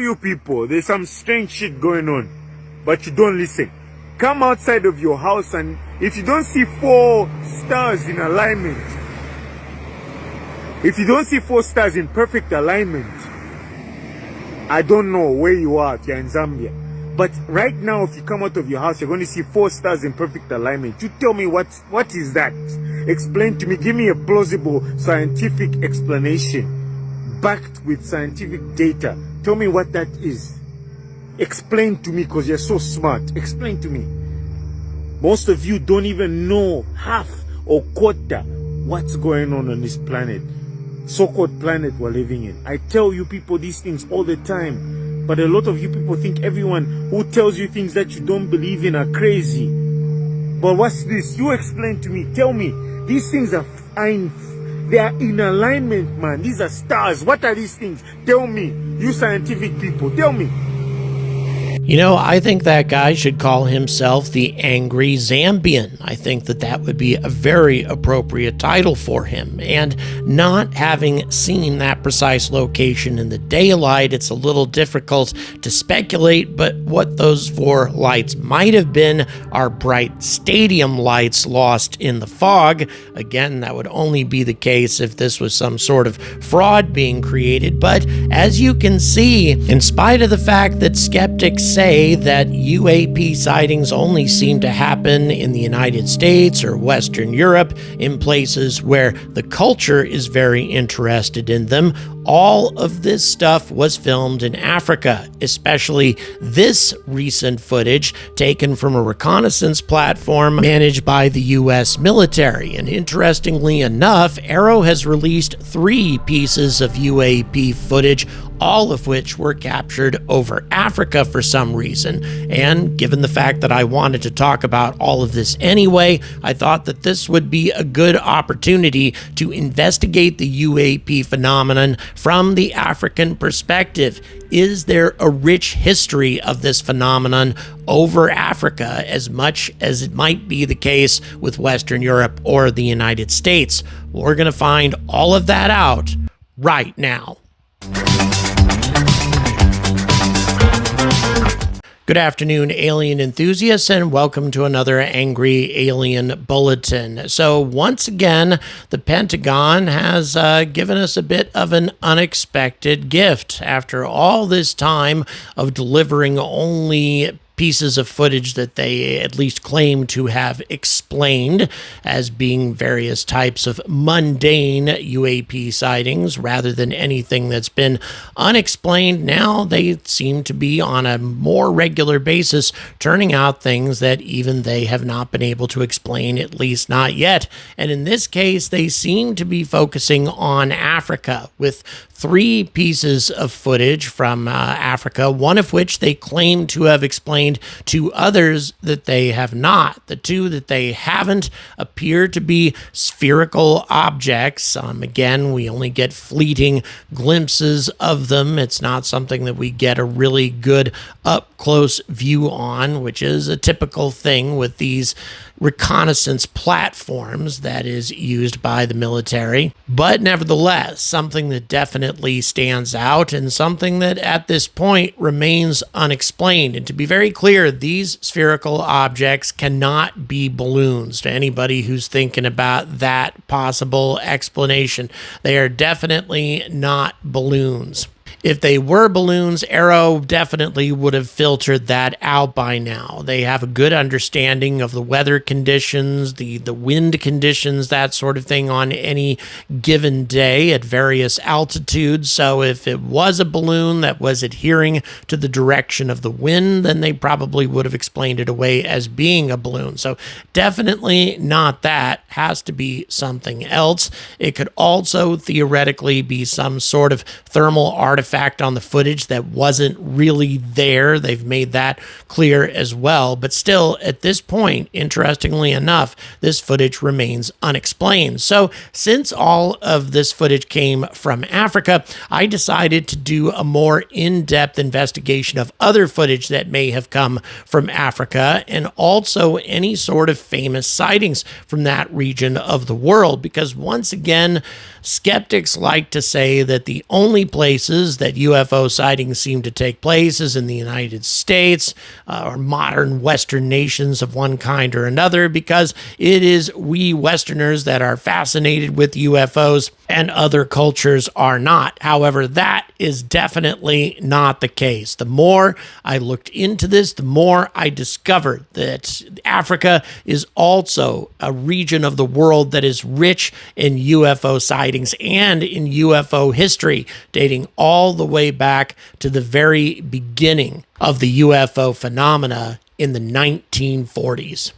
you people, there's some strange shit going on, but you don't listen. Come outside of your house, and if you don't see 4 stars in alignment, if you don't see 4 stars in perfect alignment, I don't know where you are if you're in Zambia. But right now, if you come out of your house, you're going to see 4 stars in perfect alignment. You tell me what is that? Explain to me. Give me a plausible scientific explanation backed with scientific data. Tell me what that is. Explain to me, because you're so smart. Explain to me. Most of you don't even know half or quarter what's going on this planet, so-called planet we're living in. I tell you people these things all the time, but a lot of you people think everyone who tells you things that you don't believe in are crazy. But what's this? You explain to me. Tell me. These things they are in alignment, man. These are stars. What are these things? Tell me. You scientific people, tell me. You know, I think that guy should call himself the Angry Zambian. I think that would be a very appropriate title for him. And not having seen that precise location in the daylight, it's a little difficult to speculate, but what those 4 lights might have been are bright stadium lights lost in the fog. Again, that would only be the case if this was some sort of fraud being created. But as you can see, in spite of the fact that skeptics say that UAP sightings only seem to happen in the United States or Western Europe, in places where the culture is very interested in them, all of this stuff was filmed in Africa, especially this recent footage taken from a reconnaissance platform managed by the U.S. military. And interestingly enough, AARO has released 3 pieces of UAP footage, all of which were captured over Africa for some reason. And given the fact that I wanted to talk about all of this anyway, I thought that this would be a good opportunity to investigate the UAP phenomenon from the African perspective. Is there a rich history of this phenomenon over Africa, as much as it might be the case with Western Europe or the United States? We're going to find all of that out right now. Good afternoon, alien enthusiasts, and welcome to another Angry Alien Bulletin. So once again, the Pentagon has given us a bit of an unexpected gift. After all this time of delivering only pieces of footage that they at least claim to have explained as being various types of mundane UAP sightings rather than anything that's been unexplained, now they seem to be on a more regular basis turning out things that even they have not been able to explain, at least not yet. And in this case, they seem to be focusing on Africa with 3 pieces of footage from Africa, one of which they claim to have explained, to others that they have not. The 2 that they haven't appear to be spherical objects. Again, we only get fleeting glimpses of them. It's not something that we get a really good up-close view on, which is a typical thing with these reconnaissance platforms that is used by the military. But nevertheless, something that definitely stands out and something that at this point remains unexplained. And to be very clear, these spherical objects cannot be balloons. To anybody who's thinking about that possible explanation, they are definitely not balloons. If they were balloons, AARO definitely would have filtered that out by now. They have a good understanding of the weather conditions, the wind conditions, that sort of thing on any given day at various altitudes. So if it was a balloon that was adhering to the direction of the wind, then they probably would have explained it away as being a balloon. So definitely not that. Has to be something else. It could also theoretically be some sort of thermal artifact on the footage that wasn't really there. They've made that clear as well. But still, at this point, interestingly enough, this footage remains unexplained. So since all of this footage came from Africa, I decided to do a more in-depth investigation of other footage that may have come from Africa, and also any sort of famous sightings from that region of the world. Because once again, skeptics like to say that the only places that UFO sightings seem to take place is in the United States or modern Western nations of one kind or another, because it is we Westerners that are fascinated with UFOs and other cultures are not. However, that is definitely not the case. The more I looked into this, the more I discovered that Africa is also a region of the world that is rich in UFO sightings and in UFO history, dating all the way back to the very beginning of the UFO phenomena in the 1940s.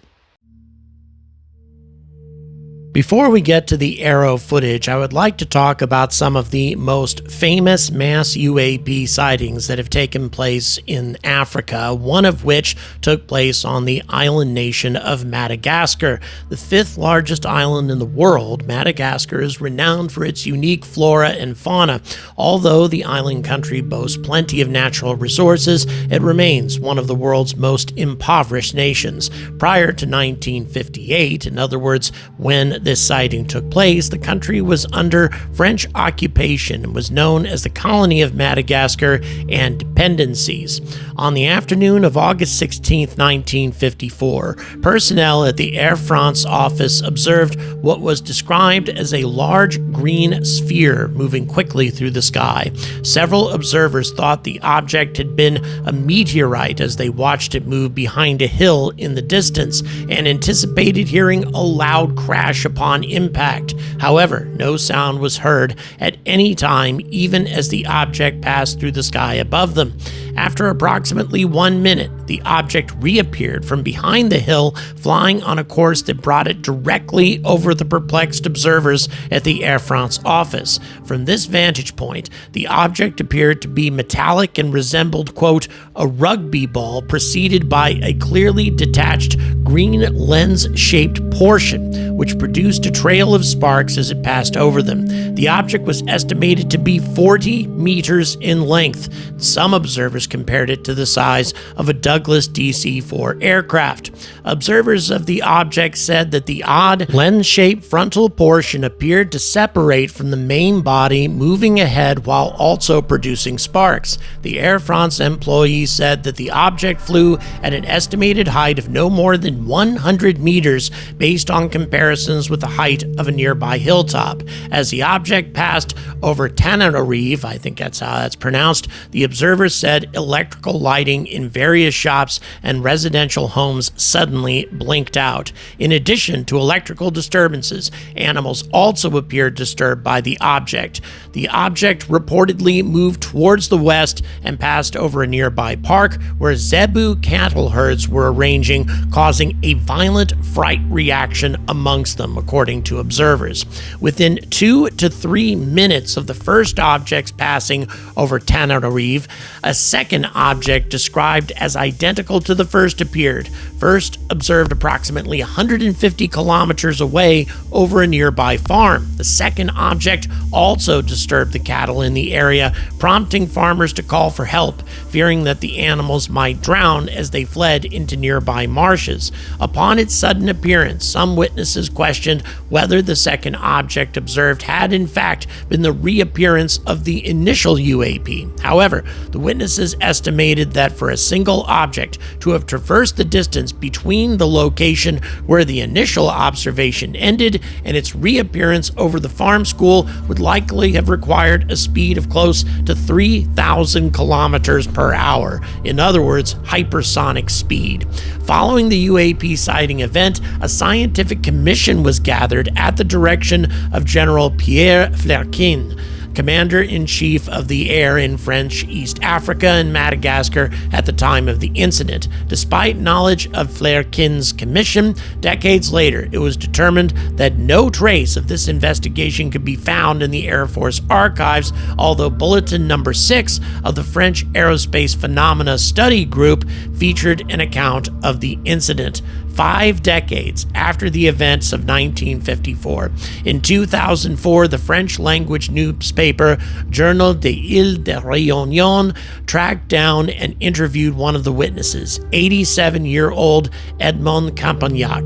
Before we get to the AARO footage, I would like to talk about some of the most famous mass UAP sightings that have taken place in Africa, one of which took place on the island nation of Madagascar. The fifth largest island in the world, Madagascar is renowned for its unique flora and fauna. Although the island country boasts plenty of natural resources, it remains one of the world's most impoverished nations. Prior to 1958, in other words, when this sighting took place, the country was under French occupation and was known as the Colony of Madagascar and Dependencies. On the afternoon of August 16, 1954, personnel at the Air France office observed what was described as a large green sphere moving quickly through the sky. Several observers thought the object had been a meteorite as they watched it move behind a hill in the distance and anticipated hearing a loud crash upon impact. However, no sound was heard at any time, even as the object passed through the sky above them. After approximately 1 minute, the object reappeared from behind the hill, flying on a course that brought it directly over the perplexed observers at the Air France office. From this vantage point, the object appeared to be metallic and resembled, quote, a rugby ball preceded by a clearly detached green lens-shaped portion, which produced a trail of sparks as it passed over them. The object was estimated to be 40 meters in length. Some observers compared it to the size of a Douglas DC-4 aircraft. Observers of the object said that the odd lens-shaped frontal portion appeared to separate from the main body, moving ahead while also producing sparks. The Air France employee said that the object flew at an estimated height of no more than 100 meters based on comparisons with the height of a nearby hilltop. As the object passed over Tananarive, I think that's how that's pronounced, the observers said electrical lighting in various shops and residential homes suddenly blinked out. In addition to electrical disturbances, animals also appeared disturbed by the object. The object reportedly moved towards the west and passed over a nearby park where zebu cattle herds were arranging, causing a violent fright reaction amongst them, according to observers. Within 2 to 3 minutes of the first object's passing over Tananarive, a second object described as identical to the first appeared, first observed approximately 150 kilometers away over a nearby farm. The second object also disturbed the cattle in the area, prompting farmers to call for help, fearing that the animals might drown as they fled into nearby marshes. Upon its sudden appearance, some witnesses questioned whether the second object observed had in fact been the reappearance of the initial UAP. However, the witnesses estimated that for a single object to have traversed the distance between the location where the initial observation ended and its reappearance over the farm school would likely have required a speed of close to 3,000 kilometers per hour. In other words, hypersonic speed. Following the UAP sighting event, a scientific commission was gathered at the direction of General Pierre Fleurquin, Commander-in-Chief of the Air in French East Africa and Madagascar at the time of the incident. Despite knowledge of Fleurquin's commission, decades later it was determined that no trace of this investigation could be found in the Air Force archives, although Bulletin Number 6 of the French Aerospace Phenomena Study Group featured an account of the incident. 5 decades after the events of 1954. In 2004, the French-language newspaper Journal des Îles de Réunion tracked down and interviewed one of the witnesses, 87-year-old Edmond Campagnac.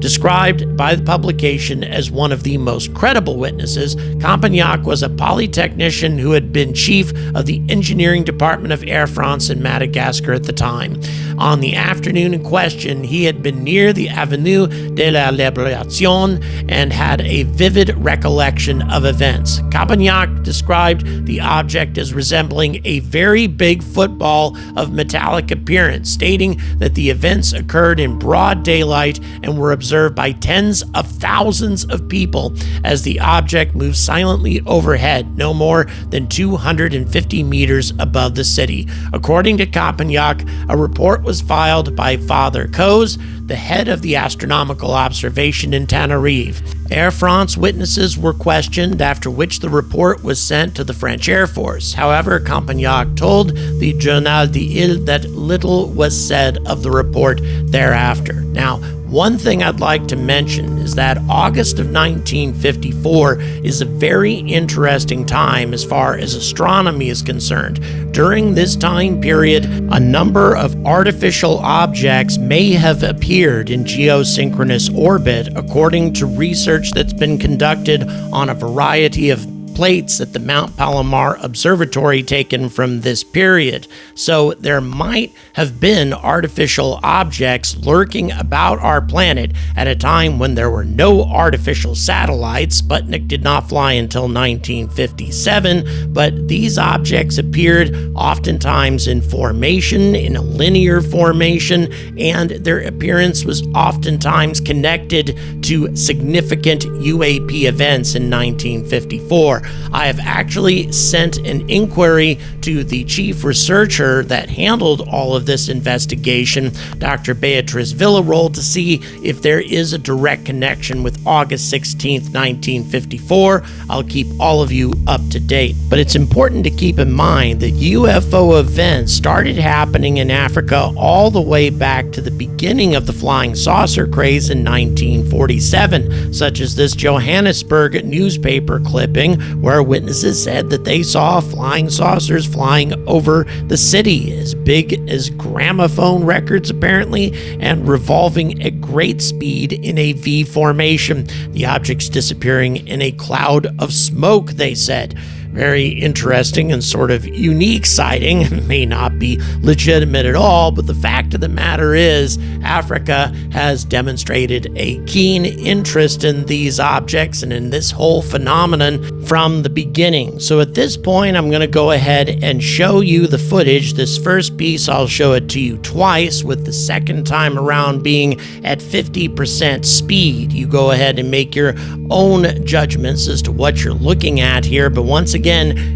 Described by the publication as one of the most credible witnesses, Campagnac was a polytechnician who had been chief of the engineering department of Air France in Madagascar at the time. On the afternoon in question, he had been near the Avenue de la Libération and had a vivid recollection of events. Campagnac described the object as resembling a very big football of metallic appearance, stating that the events occurred in broad daylight and were observed by tens of thousands of people as the object moved silently overhead, no more than 250 meters above the city. According to Campagnac, a report was filed by Father Coz, the head of the astronomical observation in Tenerife. Air France witnesses were questioned, after which the report was sent to the French Air Force. However, Campagnac told the Journal d'Ile that little was said of the report thereafter. Now, one thing I'd like to mention is that August of 1954 is a very interesting time as far as astronomy is concerned. During this time period, a number of artificial objects may have appeared in geosynchronous orbit, according to research that's been conducted on a variety of plates at the Mount Palomar Observatory taken from this period. So there might have been artificial objects lurking about our planet at a time when there were no artificial satellites. Sputnik did not fly until 1957, but these objects appeared oftentimes in formation, in a linear formation, and their appearance was oftentimes connected to significant UAP events in 1954. I have actually sent an inquiry to the chief researcher that handled all of this investigation, Dr. Beatrice Villarol, to see if there is a direct connection with August 16th, 1954. I'll keep all of you up to date. But it's important to keep in mind that UFO events started happening in Africa all the way back to the beginning of the flying saucer craze in 1947, such as this Johannesburg newspaper clipping where witnesses said that they saw flying saucers flying over the city as big as gramophone records apparently and revolving at great speed in a V formation, the objects disappearing in a cloud of smoke, they said. Very interesting and sort of unique sighting. May not be legitimate at all, but the fact of the matter is Africa has demonstrated a keen interest in these objects and in this whole phenomenon from the beginning. So at this point, I'm going to go ahead and show you the footage. This first piece, I'll show it to you twice, with the second time around being at 50% speed. You go ahead and make your own judgments as to what you're looking at here, but once again,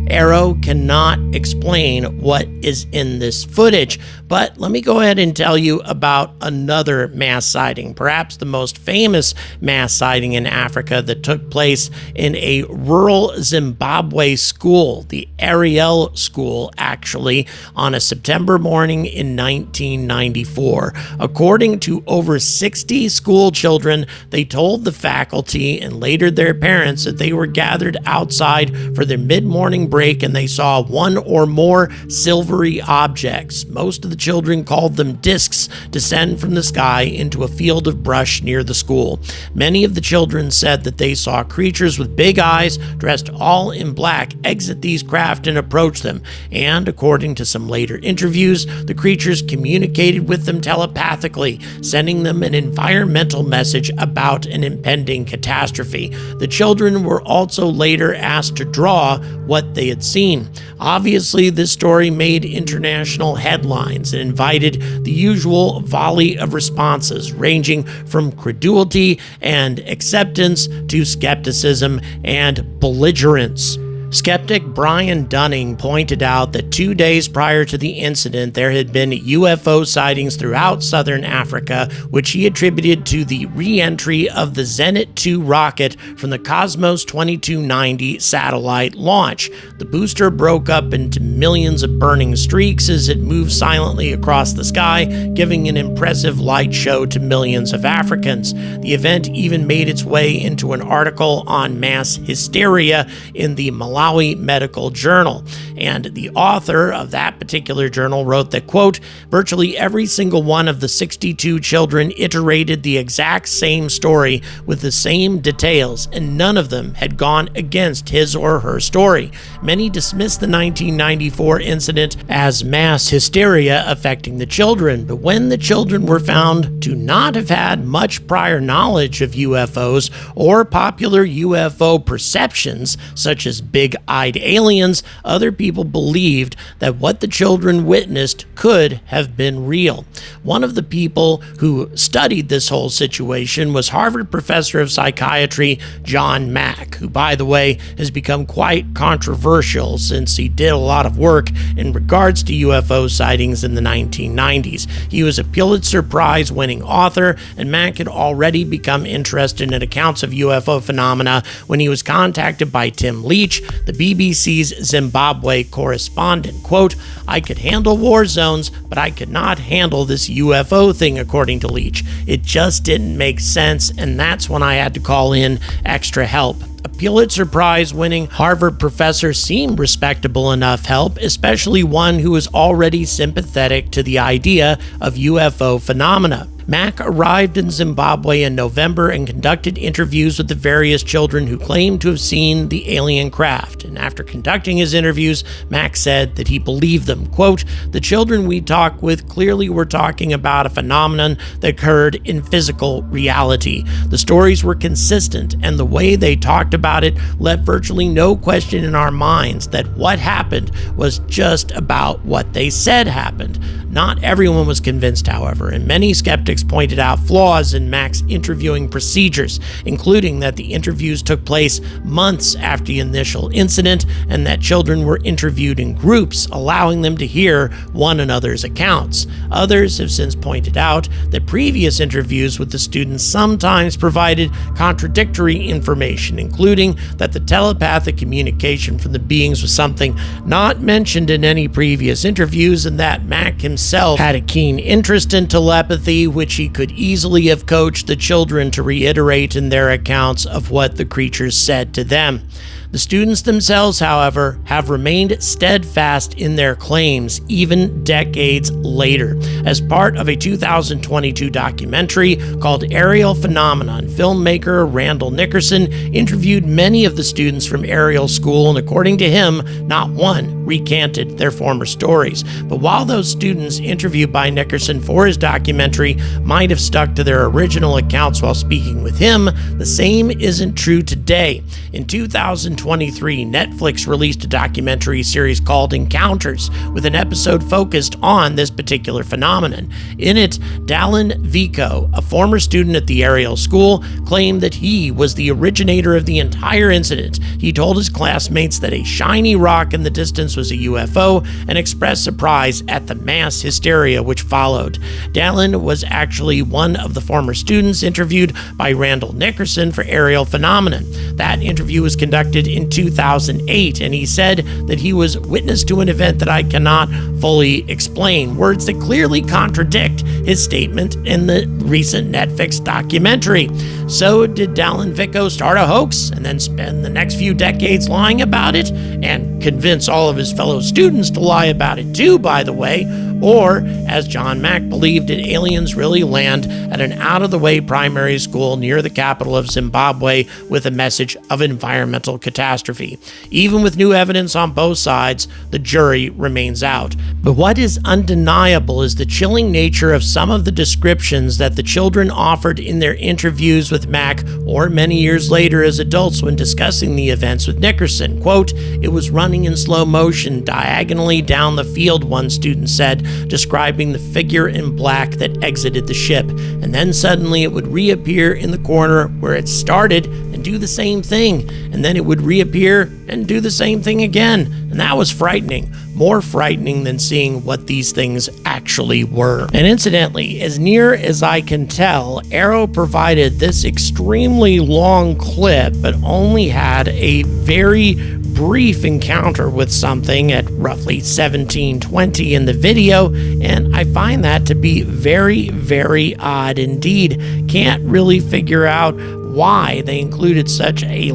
AARO cannot explain what is in this footage. But let me go ahead and tell you about another mass sighting, perhaps the most famous mass sighting in Africa that took place in a rural Zimbabwe school, the Ariel School, actually, on a September morning in 1994. According to over 60 school children, they told the faculty and later their parents that they were gathered outside for their mid-morning break and they saw one or more silvery objects. Most of the children called them discs descend from the sky into a field of brush near the school. Many of the children said that they saw creatures with big eyes dressed all in black exit these craft and approach them. And according to some later interviews, the creatures communicated with them telepathically, sending them an environmental message about an impending catastrophe. The children were also later asked to draw what they had seen. Obviously, this story made international headlines and invited the usual volley of responses, ranging from credulity and acceptance to skepticism and belligerence. Skeptic Brian Dunning pointed out that 2 days prior to the incident, there had been UFO sightings throughout southern Africa, which he attributed to the re-entry of the Zenit 2 rocket from the Cosmos 2290 satellite launch. The booster broke up into millions of burning streaks as it moved silently across the sky, giving an impressive light show to millions of Africans. The event even made its way into an article on mass hysteria in the Malawi Malawi Medical Journal. And the author of that particular journal wrote that, quote, virtually every single one of the 62 children iterated the exact same story with the same details, and none of them had gone against his or her story. Many dismissed the 1994 incident as mass hysteria affecting the children, but when the children were found to not have had much prior knowledge of UFOs or popular UFO perceptions, such as big-eyed aliens, other people believed that what the children witnessed could have been real. One of the people who studied this whole situation was Harvard professor of psychiatry John Mack, who, by the way, has become quite controversial since he did a lot of work in regards to UFO sightings in the 1990s. He was a Pulitzer Prize-winning author, and Mack had already become interested in accounts of UFO phenomena when he was contacted by Tim Leach, the BBC's Zimbabwe correspondent. Quote, I could handle war zones, but I could not handle this UFO thing, according to Leach. It just didn't make sense, and that's when I had to call in extra help. A Pulitzer Prize-winning Harvard professor seemed respectable enough help, especially one who was already sympathetic to the idea of UFO phenomena. Mack arrived in Zimbabwe in November and conducted interviews with the various children who claimed to have seen the alien craft. And after conducting his interviews, Mack said that he believed them. Quote, the children we talked with clearly were talking about a phenomenon that occurred in physical reality. The stories were consistent, and the way they talked about it left virtually no question in our minds that what happened was just about what they said happened. Not everyone was convinced, however, and many skeptics pointed out flaws in Mack's interviewing procedures, including that the interviews took place months after the initial incident and that children were interviewed in groups, allowing them to hear one another's accounts. Others have since pointed out that previous interviews with the students sometimes provided contradictory information, including that the telepathic communication from the beings was something not mentioned in any previous interviews, and that Mack himself had a keen interest in telepathy, which he could easily have coached the children to reiterate in their accounts of what the creatures said to them. The students themselves, however, have remained steadfast in their claims even decades later. As part of a 2022 documentary called Aerial Phenomenon, filmmaker Randall Nickerson interviewed many of the students from Aerial School, and according to him, not one recanted their former stories. But while those students interviewed by Nickerson for his documentary might have stuck to their original accounts while speaking with him, the same isn't true today. In 2023, Netflix released a documentary series called Encounters, with an episode focused on this particular phenomenon. In it, Dallin Vico, a former student at the Aerial School, claimed that he was the originator of the entire incident. He told his classmates that a shiny rock in the distance was a UFO and expressed surprise at the mass hysteria which followed. Dallin was actually one of the former students interviewed by Randall Nickerson for Aerial Phenomenon. That interview was conducted in 2008, and he said that he was witness to an event that I cannot fully explain, words that clearly contradict his statement in the recent Netflix documentary. So did Dallin Vico start a hoax and then spend the next few decades lying about it and convince all of his fellow students to lie about it too, by the way? Or, as John Mack believed, did aliens really land at an out-of-the-way primary school near the capital of Zimbabwe with a message of environmental catastrophe? Even with new evidence on both sides, the jury remains out. But what is undeniable is the chilling nature of some of the descriptions that the children offered in their interviews with Mack, or many years later as adults when discussing the events with Nickerson. Quote, it was running in slow motion diagonally down the field, one student said, describing the figure in black that exited the ship, and then suddenly it would reappear in the corner where it started and do the same thing, and then it would reappear and do the same thing again, and that was frightening, more frightening than seeing what these things actually were. And incidentally, as near as I can tell, AARO provided this extremely long clip, but only had a very brief encounter with something at roughly 17:20 in the video, and I find that to be very, very odd indeed. Can't really figure out why they included such a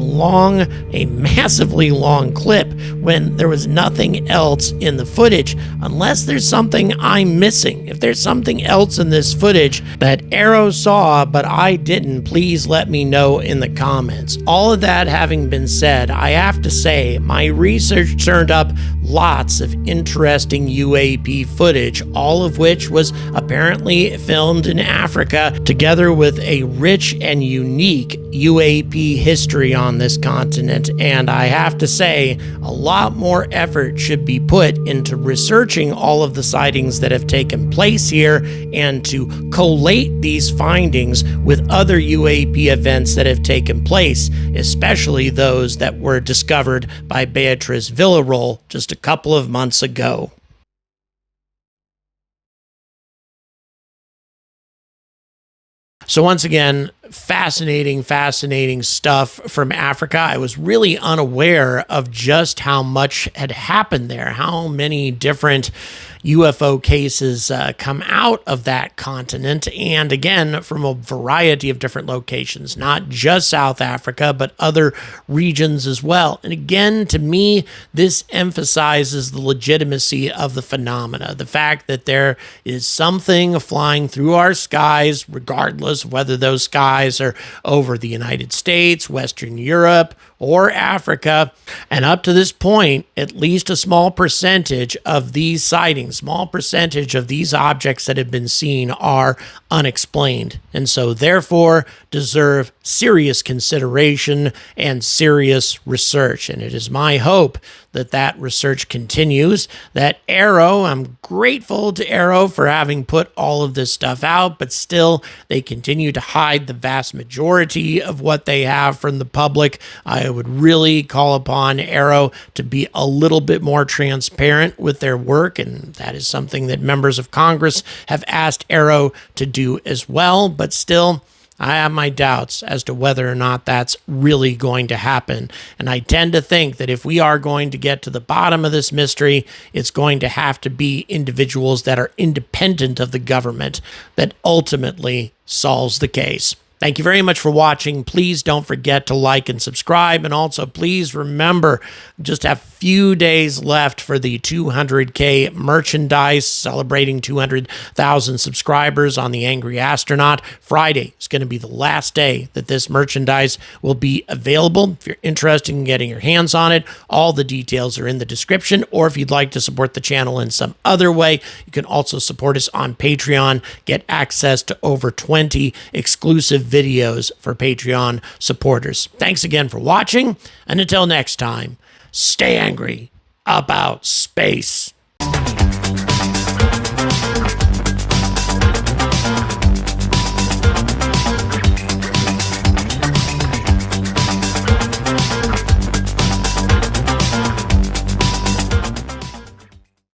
massively long clip when there was nothing else in the footage, unless there's something I'm missing. If there's something else in this footage that AARO saw but I didn't, please let me know in the comments. All of that having been said, I have to say my research turned up lots of interesting UAP footage, all of which was apparently filmed in Africa, together with a rich and unique UAP history on this continent. And I have to say, a lot more effort should be put into researching all of the sightings that have taken place here and to collate these findings with other UAP events that have taken place, especially those that were discovered by Beatrice Villarroel just a couple of months ago. So once again, fascinating stuff from Africa. I was really unaware of just how much had happened there, how many different UFO cases come out of that continent, and again, from a variety of different locations, not just South Africa, but other regions as well. And again, to me, this emphasizes the legitimacy of the phenomena, the fact that there is something flying through our skies, regardless of whether those skies are over the United States, Western Europe, or Africa. And up to this point, at least a small percentage of these sightings, small percentage of these objects that have been seen are unexplained, and so therefore deserve serious consideration and serious research. And it is my hope that that research continues, that AARO, I'm grateful to AARO for having put all of this stuff out, but still they continue to hide the vast majority of what they have from the public. I would really call upon AARO to be a little bit more transparent with their work, and that is something that members of Congress have asked AARO to do as well. But still, I have my doubts as to whether or not that's really going to happen. And I tend to think that if we are going to get to the bottom of this mystery, it's going to have to be individuals that are independent of the government that ultimately solves the case. Thank you very much for watching. Please don't forget to like and subscribe. And also, please remember, just a few days left for the 200K merchandise, celebrating 200,000 subscribers on the Angry Astronaut. Friday is going to be the last day that this merchandise will be available. If you're interested in getting your hands on it, all the details are in the description. Or if you'd like to support the channel in some other way, you can also support us on Patreon, get access to over 20 exclusive videos for Patreon supporters. Thanks again for watching, and until next time, stay angry about space.